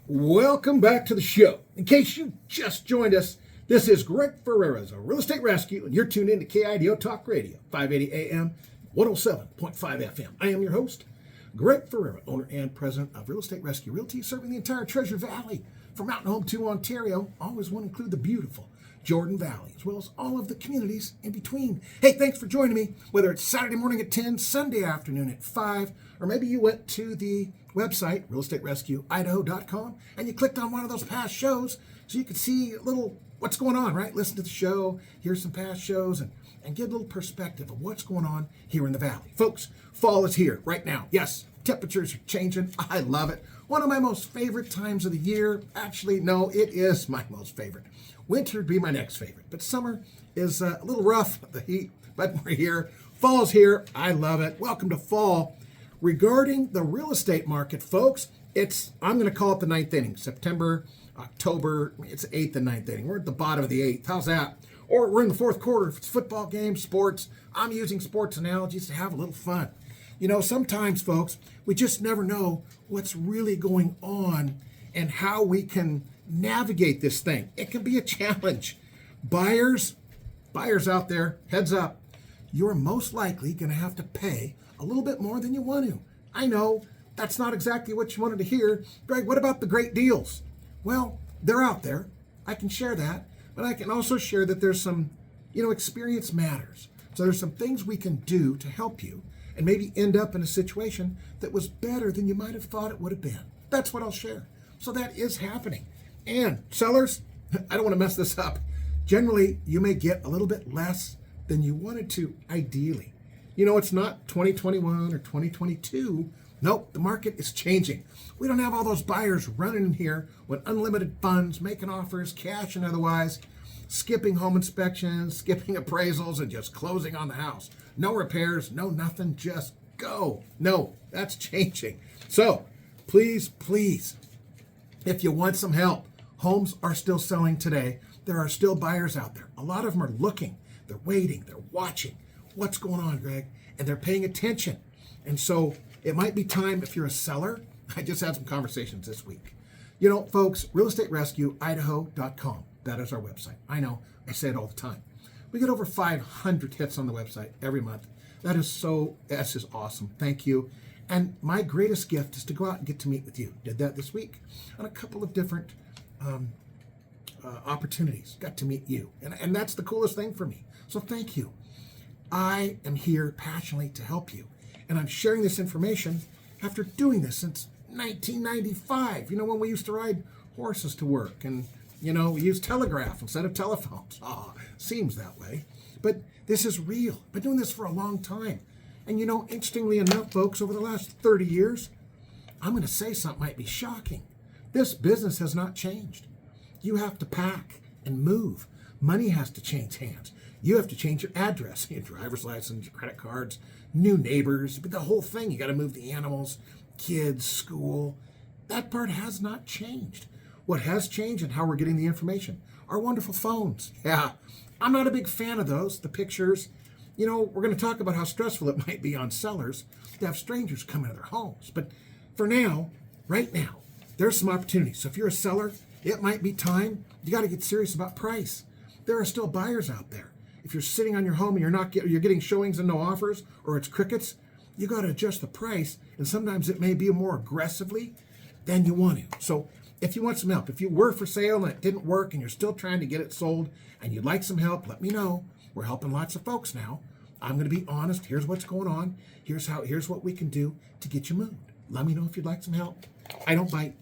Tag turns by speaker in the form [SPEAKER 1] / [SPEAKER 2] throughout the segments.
[SPEAKER 1] Welcome back to the show. In case you just joined us, this is Greg Ferrera's Real Estate Rescue, and you're tuned in to KIDO Talk Radio, 580 AM, 107.5 FM. I am your host, Greg Ferrera, owner and president of Real Estate Rescue Realty, serving the entire Treasure Valley, from Mountain Home to Ontario. Always want to include the beautiful Jordan Valley, as well as all of the communities in between. Hey, thanks for joining me, whether it's Saturday morning at 10, Sunday afternoon at 5, or maybe you went to the website, realestaterescueidaho.com, and you clicked on one of those past shows so you could see a little what's going on, right? Listen to the show, hear some past shows, and get a little perspective of what's going on here in the valley. Folks, fall is here right now. Yes, temperatures are changing. I love it. One of my most favorite times of the year. Actually, no, it is my most favorite. Winter would be my next favorite, but summer is a little rough, the heat, but we're here. Fall's here. I love it. Welcome to fall. Regarding the real estate market, folks, I'm going to call it the ninth inning. September, October, it's the 8th and 9th inning. We're at the bottom of the 8th. How's that? Or we're in the fourth quarter. If it's football games, sports, I'm using sports analogies to have a little fun. You know, sometimes, folks, we just never know what's really going on and how we can navigate this thing. It can be a challenge. Buyers out there, heads up, you're most likely going to have to pay a little bit more than you want to. I know that's not exactly what you wanted to hear. Greg, what about the great deals? Well, they're out there. I can share that, but I can also share that there's some, experience matters. So there's some things we can do to help you and maybe end up in a situation that was better than you might have thought it would have been. That's what I'll share. So that is happening. And sellers, I don't want to mess this up. Generally, you may get a little bit less than you wanted to, ideally. It's not 2021 or 2022. Nope, the market is changing. We don't have all those buyers running in here with unlimited funds, making offers, cash and otherwise, skipping home inspections, skipping appraisals, and just closing on the house. No repairs, no nothing, just go. No, that's changing. So please, if you want some help, homes are still selling today. There are still buyers out there. A lot of them are looking, they're waiting, they're watching. What's going on, Greg? And they're paying attention. And so it might be time, if you're a seller. I just had some conversations this week. Folks, realestaterescueidaho.com. That is our website. I know, I say it all the time. We get over 500 hits on the website every month. That is awesome. Thank you. And my greatest gift is to go out and get to meet with you. Did that this week on a couple of different opportunities. Got to meet you. And that's the coolest thing for me. So thank you. I am here passionately to help you. And I'm sharing this information after doing this since 1995. When we used to ride horses to work and, we used telegraph instead of telephones. Seems that way. But this is real. Been doing this for a long time. And, interestingly enough, folks, over the last 30 years, I'm going to say something might be shocking. This business has not changed. You have to pack and move. Money has to change hands. You have to change your address, your driver's license, your credit cards, new neighbors, but the whole thing. You got to move the animals, kids, school. That part has not changed. What has changed and how we're getting the information are wonderful phones. Yeah, I'm not a big fan of those, the pictures. We're going to talk about how stressful it might be on sellers to have strangers come into their homes. But for now, right now, there's some opportunities. So if you're a seller, it might be time. You got to get serious about price. There are still buyers out there. If you're sitting on your home and you're getting showings and no offers, or it's crickets, you got to adjust the price. And sometimes it may be more aggressively than you want to. So if you want some help, if you were for sale and it didn't work and you're still trying to get it sold and you'd like some help, let me know. We're helping lots of folks now. I'm going to be honest. Here's what's going on. Here's what we can do to get you moved. Let me know if you'd like some help. I don't bite.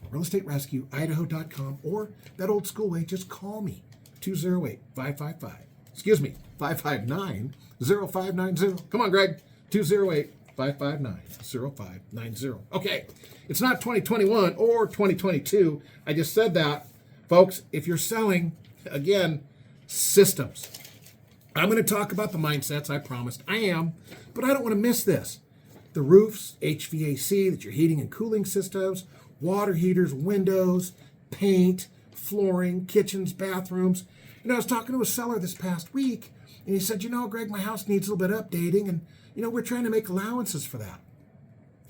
[SPEAKER 1] realestaterescueidaho.com, or that old school way, just call me. 559-0590. Come on, Greg. 208-559-0590. Okay, it's not 2021 or 2022. I just said that. Folks, if you're selling, again, systems. I'm going to talk about the mindsets, I promised. I am, but I don't want to miss this. The roofs, HVAC, that's your heating and cooling systems, water heaters, windows, paint, flooring, kitchens, bathrooms. I was talking to a seller this past week, and he said, Greg, my house needs a little bit of updating, and, we're trying to make allowances for that.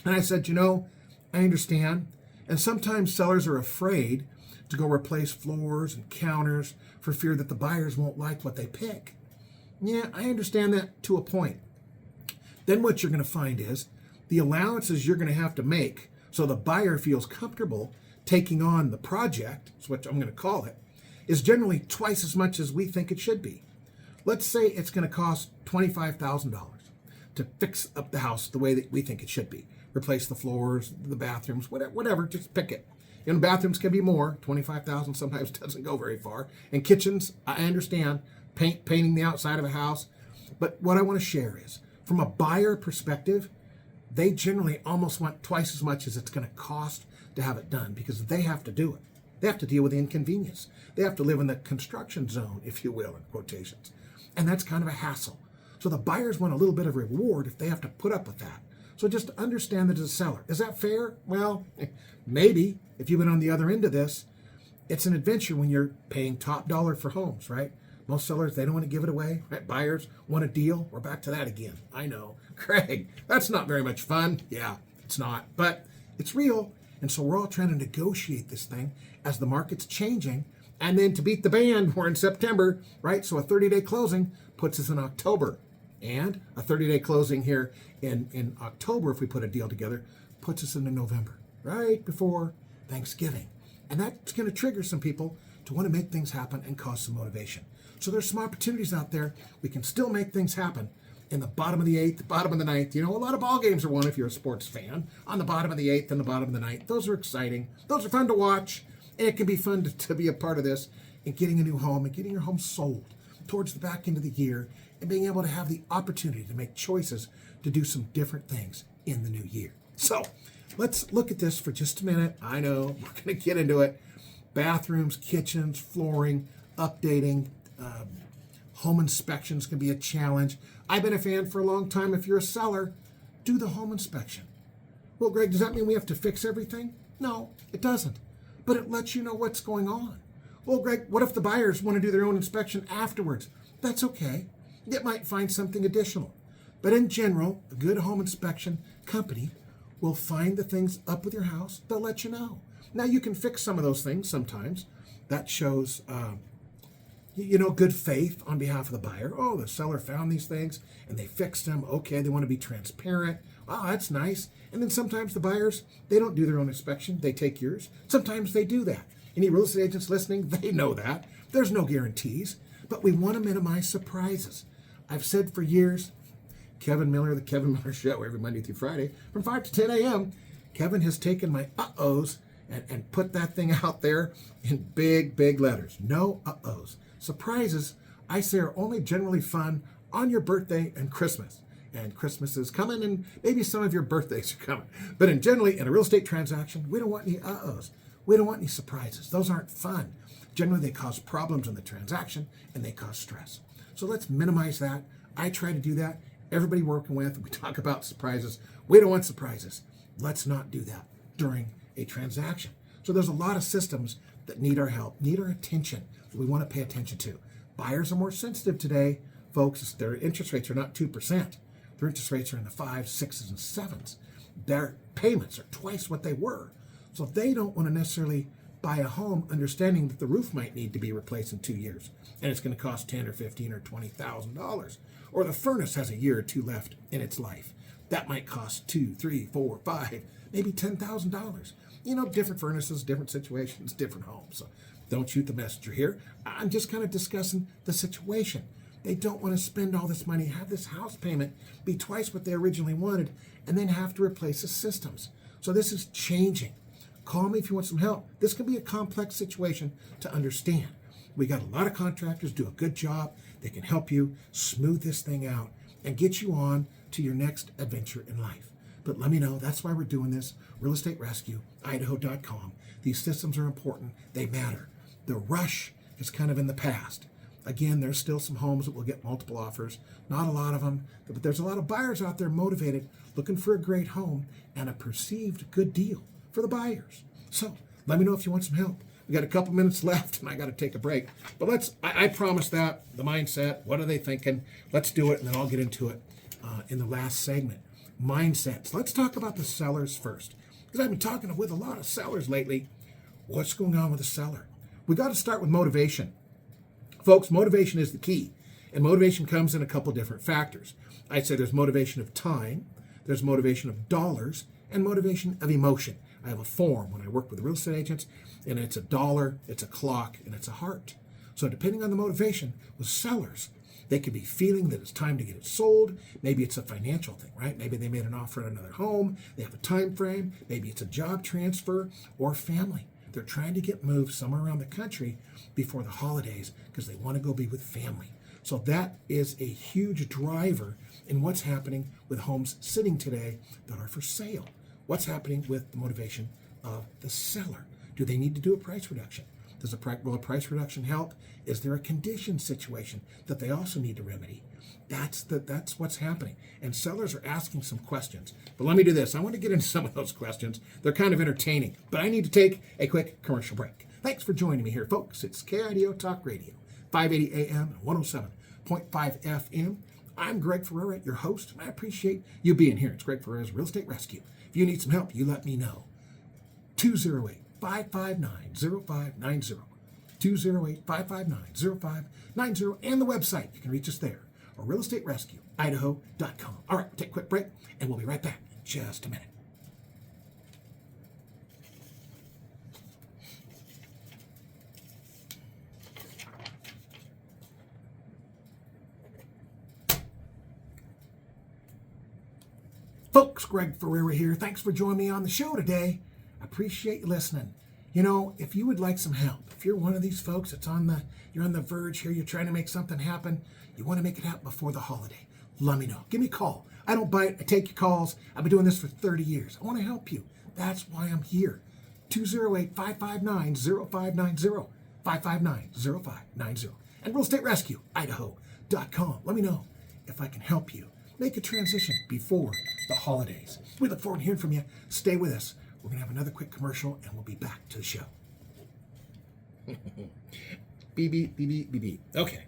[SPEAKER 1] And I said, I understand. And sometimes sellers are afraid to go replace floors and counters for fear that the buyers won't like what they pick. Yeah, I understand that to a point. Then what you're going to find is the allowances you're going to have to make so the buyer feels comfortable taking on the project, is what I'm going to call it, is generally twice as much as we think it should be. Let's say it's going to cost $25,000 to fix up the house the way that we think it should be. Replace the floors, the bathrooms, whatever, just pick it. Bathrooms can be more. $25,000 sometimes doesn't go very far. And kitchens, I understand, painting the outside of a house. But what I want to share is, from a buyer perspective, they generally almost want twice as much as it's going to cost to have it done because they have to do it. They have to deal with the inconvenience. They have to live in the construction zone, if you will, in quotations. And that's kind of a hassle. So the buyers want a little bit of reward if they have to put up with that. So just understand that as a seller. Is that fair? Well, maybe if you've been on the other end of this. It's an adventure when you're paying top dollar for homes, right? Most sellers, they don't want to give it away, right? Buyers want a deal. We're back to that again. I know. Craig, that's not very much fun. Yeah, it's not, but it's real. And so we're all trying to negotiate this thing as the market's changing. And then to beat the band, we're in September, right? So a 30-day closing puts us in October. And a 30-day closing here in October, if we put a deal together, puts us into November, right before Thanksgiving. And that's going to trigger some people to want to make things happen and cause some motivation. So there's some opportunities out there. We can still make things happen in the bottom of the eighth, bottom of the ninth. A lot of ball games are won if you're a sports fan. On the bottom of the eighth and the bottom of the ninth. Those are exciting. Those are fun to watch. And it can be fun to be a part of this and getting a new home and getting your home sold towards the back end of the year and being able to have the opportunity to make choices to do some different things in the new year. So let's look at this for just a minute. I know we're going to get into it. Bathrooms, kitchens, flooring, updating, home inspections can be a challenge. I've been a fan for a long time. If you're a seller, do the home inspection. Well, Greg, does that mean we have to fix everything? No, it doesn't. But it lets you know what's going on. Well, Greg, what if the buyers want to do their own inspection afterwards? That's okay. It might find something additional. But in general, a good home inspection company will find the things up with your house. They'll let you know. Now, you can fix some of those things sometimes. That shows, good faith on behalf of the buyer. Oh, the seller found these things and they fixed them. Okay, they want to be transparent. Oh, that's nice. And then sometimes the buyers, they don't do their own inspection. They take yours. Sometimes they do that. Any real estate agents listening, they know that. There's no guarantees, but we want to minimize surprises. I've said for years, Kevin Miller, the Kevin Miller Show, every Monday through Friday from 5 to 10 a.m., Kevin has taken my uh-ohs and put that thing out there in big, big letters. No uh-ohs. Surprises, I say, are only generally fun on your birthday and Christmas. And Christmas is coming, and maybe some of your birthdays are coming. But generally, in a real estate transaction, we don't want any uh-ohs. We don't want any surprises. Those aren't fun. Generally, they cause problems in the transaction, and they cause stress. So let's minimize that. I try to do that. Everybody working with, we talk about surprises. We don't want surprises. Let's not do that during a transaction. So there's a lot of systems that need our help, need our attention, that we want to pay attention to. Buyers are more sensitive today, folks. Their interest rates are not 2%. Their interest rates are in the 5s, 6s, and 7s. Their payments are twice what they were. So they don't want to necessarily buy a home understanding that the roof might need to be replaced in 2 years and it's going to cost $10,000 or $15,000 or $20,000. Or the furnace has a year or two left in its life. That might cost $2,000, $3,000, $4,000, $5,000, maybe $10,000. Different furnaces, different situations, different homes. So don't shoot the messenger here. I'm just kind of discussing the situation. They don't want to spend all this money, have this house payment be twice what they originally wanted, and then have to replace the systems. So this is changing. Call me if you want some help. This can be a complex situation to understand. We got a lot of contractors do a good job. They can help you smooth this thing out and get you on to your next adventure in life. But let me know. That's why we're doing this. Real Estate Rescue, Idaho.com. These systems are important. They matter. The rush is kind of in the past. Again, there's still some homes that will get multiple offers. Not a lot of them, but there's a lot of buyers out there motivated, looking for a great home and a perceived good deal for the buyers. So let me know if you want some help. We got a couple minutes left and I got to take a break. But I promise that, the mindset, what are they thinking? Let's do it, and then I'll get into it in the last segment. Mindsets. Let's talk about the sellers first. because I've been talking with a lot of sellers lately. What's going on with the seller? We got to start with motivation. Folks, motivation is the key. And motivation comes in a couple different factors. I'd say there's motivation of time, there's motivation of dollars, and motivation of emotion. I have a form when I work with real estate agents, and it's a dollar, it's a clock, and it's a heart. So depending on the motivation with sellers, they could be feeling that it's time to get it sold. Maybe it's a financial thing, right? Maybe they made an offer on another home. They have a time frame. Maybe it's a job transfer or family. They're trying to get moved somewhere around the country before the holidays because they want to go be with family. So that is a huge driver in what's happening with homes sitting today that are for sale. What's happening with the motivation of the seller? Do they need to do a price reduction? Will a price reduction help? Is there a condition situation that they also need to remedy? That's what's happening. And sellers are asking some questions. But let me do this. I want to get into some of those questions. They're kind of entertaining. But I need to take a quick commercial break. Thanks for joining me here, folks. It's KIDO Talk Radio, 580 AM, 107.5 FM. I'm Greg Ferrera, your host, and I appreciate you being here. It's Greg Ferrera's Real Estate Rescue. If you need some help, you let me know. 208-559-0590. 208-559-0590. And the website. You can reach us there. Or realestaterescueidaho.com. All right, we'll take a quick break, and we'll be right back in just a minute. Folks, Greg Ferrera here. Thanks for joining me on the show today. I appreciate you listening. You know, if you would like some help, if you're one of these folks that's you're on the verge here, you're trying to make something happen, you want to make it happen before the holiday, let me know. Give me a call. I don't bite. I take your calls. I've been doing this for 30 years. I want to help you. That's why I'm here. 208-559-0590. 559-0590. And realestaterescueidaho.com. Let me know if I can help you make a transition before the holidays. We look forward to hearing from you. Stay with us. We're going to have another quick commercial, and we'll be back to the show. Beep, beep, beep, beep, beep, beep. Okay.